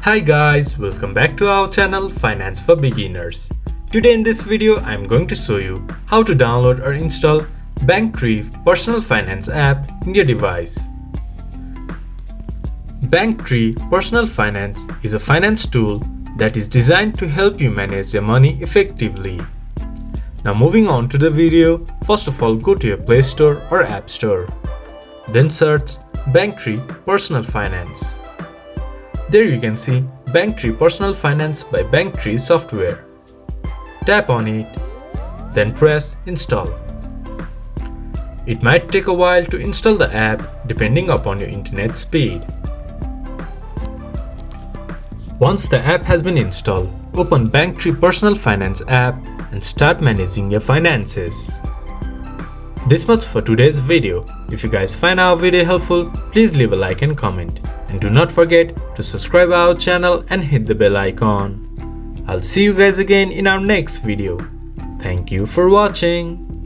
Hi guys, welcome back to our channel Finance for Beginners. Today in this video I am going to show you how to download or install Banktree personal finance app in your device. Banktree Personal Finance is a finance tool that is designed to help you manage your money effectively. Now moving on to the video, first of all go to your Play Store or App Store. Then search Banktree Personal Finance. There you can see Banktree Personal Finance by Banktree software. Tap on it, then press Install. It might take a while to install the app depending upon your internet speed. Once the app has been installed, open Banktree Personal Finance app and start managing your finances. This much for today's video. If you guys find our video helpful, please leave a like and comment. And do not forget to subscribe our channel and hit the bell icon. I'll see you guys again in our next video. Thank you for watching.